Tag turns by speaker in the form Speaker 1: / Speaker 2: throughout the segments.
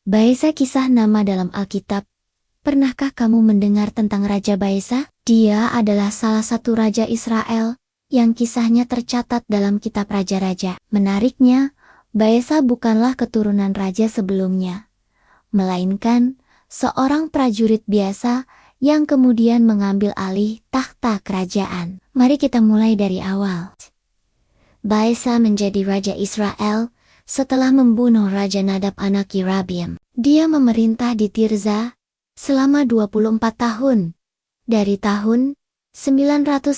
Speaker 1: Baesa kisah nama dalam Alkitab. Pernahkah kamu mendengar tentang Raja Baesa? Dia adalah salah satu raja Israel yang kisahnya tercatat dalam kitab Raja-Raja. Menariknya, Baesa bukanlah keturunan raja sebelumnya, melainkan seorang prajurit biasa yang kemudian mengambil alih takhta kerajaan. Mari kita mulai dari awal. Baesa menjadi raja Israel setelah membunuh Raja Nadab anak Yerobeam. Dia memerintah di Tirza selama 24 tahun, dari tahun 909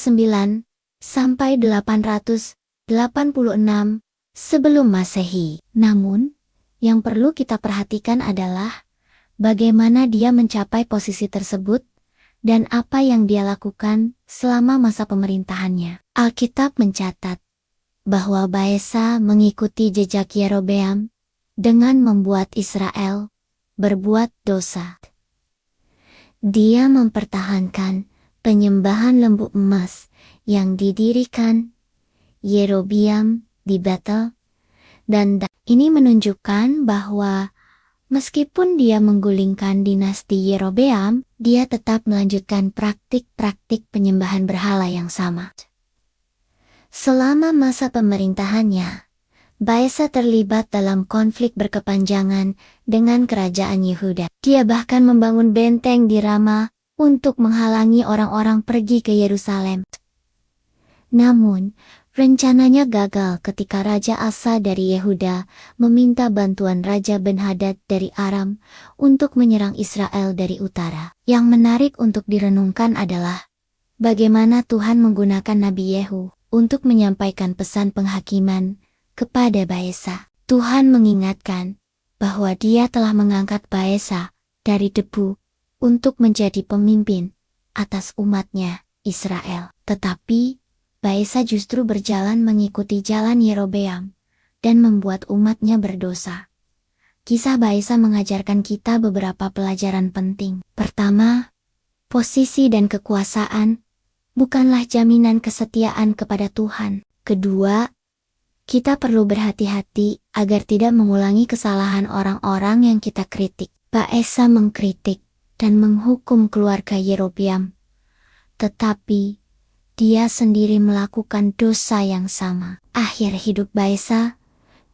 Speaker 1: sampai 886 sebelum Masehi. Namun, yang perlu kita perhatikan adalah bagaimana dia mencapai posisi tersebut dan apa yang dia lakukan selama masa pemerintahannya. Alkitab mencatat bahwa Baesa mengikuti jejak Yerobeam dengan membuat Israel berbuat dosa. Dia mempertahankan penyembahan lembu emas yang didirikan Yerobeam di Betel, dan ini menunjukkan bahwa meskipun dia menggulingkan dinasti Yerobeam, dia tetap melanjutkan praktik-praktik penyembahan berhala yang sama. Selama masa pemerintahannya, Baesa terlibat dalam konflik berkepanjangan dengan kerajaan Yehuda. Dia bahkan membangun benteng di Rama untuk menghalangi orang-orang pergi ke Yerusalem. Namun, rencananya gagal ketika Raja Asa dari Yehuda meminta bantuan Raja Ben-Hadad dari Aram untuk menyerang Israel dari utara. Yang menarik untuk direnungkan adalah bagaimana Tuhan menggunakan Nabi Yehu untuk menyampaikan pesan penghakiman kepada Baesa. Tuhan mengingatkan bahwa dia telah mengangkat Baesa dari debu untuk menjadi pemimpin atas umatnya Israel. Tetapi, Baesa justru berjalan mengikuti jalan Yerobeam dan membuat umatnya berdosa. Kisah Baesa mengajarkan kita beberapa pelajaran penting. Pertama, posisi dan kekuasaan bukanlah jaminan kesetiaan kepada Tuhan. Kedua, kita perlu berhati-hati agar tidak mengulangi kesalahan orang-orang yang kita kritik. Baesa mengkritik dan menghukum keluarga Yerobeam, tetapi dia sendiri melakukan dosa yang sama. Akhir hidup Baesa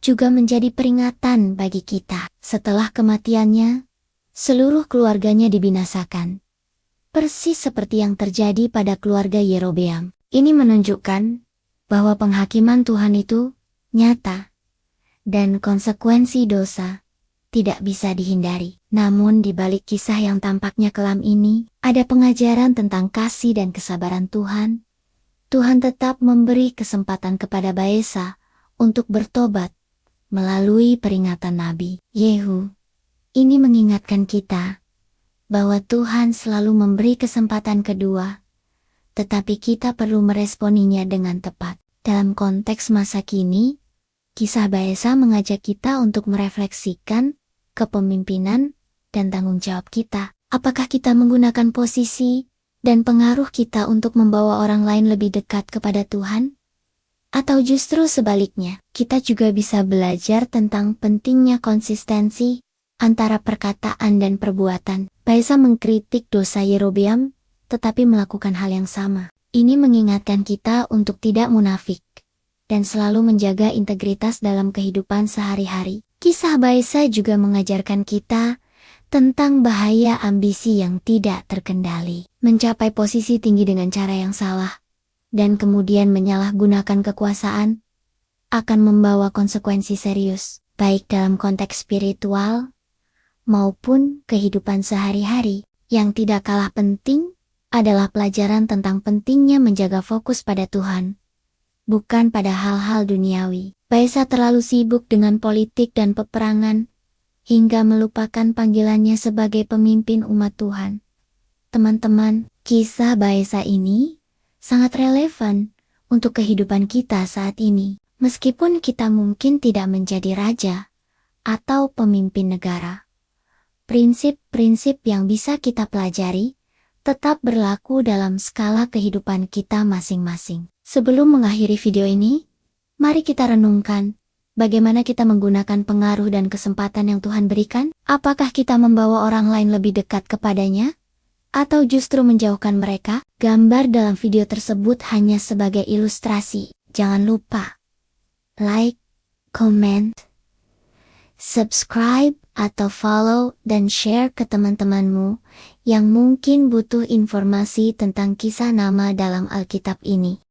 Speaker 1: juga menjadi peringatan bagi kita. Setelah kematiannya, seluruh keluarganya dibinasakan, persis seperti yang terjadi pada keluarga Yerobeam. Ini menunjukkan bahwa penghakiman Tuhan itu nyata, dan konsekuensi dosa tidak bisa dihindari. Namun di balik kisah yang tampaknya kelam ini, ada pengajaran tentang kasih dan kesabaran Tuhan. Tuhan tetap memberi kesempatan kepada Baesa untuk bertobat melalui peringatan Nabi Yehu. Ini mengingatkan kita bahwa Tuhan selalu memberi kesempatan kedua, tetapi kita perlu meresponinya dengan tepat. Dalam konteks masa kini, kisah Baesa mengajak kita untuk merefleksikan kepemimpinan dan tanggung jawab kita. Apakah kita menggunakan posisi dan pengaruh kita untuk membawa orang lain lebih dekat kepada Tuhan? Atau justru sebaliknya, kita juga bisa belajar tentang pentingnya konsistensi antara perkataan dan perbuatan. Baesa mengkritik dosa Yerobeam, tetapi melakukan hal yang sama. Ini mengingatkan kita untuk tidak munafik dan selalu menjaga integritas dalam kehidupan sehari-hari. Kisah Baesa juga mengajarkan kita tentang bahaya ambisi yang tidak terkendali. Mencapai posisi tinggi dengan cara yang salah, dan kemudian menyalahgunakan kekuasaan, akan membawa konsekuensi serius, baik dalam konteks spiritual maupun kehidupan sehari-hari. Yang tidak kalah penting adalah pelajaran tentang pentingnya menjaga fokus pada Tuhan, bukan pada hal-hal duniawi. Baesa terlalu sibuk dengan politik dan peperangan, hingga melupakan panggilannya sebagai pemimpin umat Tuhan. Teman-teman, kisah Baesa ini sangat relevan untuk kehidupan kita saat ini. Meskipun kita mungkin tidak menjadi raja atau pemimpin negara, prinsip-prinsip yang bisa kita pelajari tetap berlaku dalam skala kehidupan kita masing-masing. Sebelum mengakhiri video ini, mari kita renungkan, bagaimana kita menggunakan pengaruh dan kesempatan yang Tuhan berikan? Apakah kita membawa orang lain lebih dekat kepadanya? Atau justru menjauhkan mereka? Gambar dalam video tersebut hanya sebagai ilustrasi. Jangan lupa like, comment, subscribe, atau follow dan share ke teman-temanmu yang mungkin butuh informasi tentang kisah nama dalam Alkitab ini.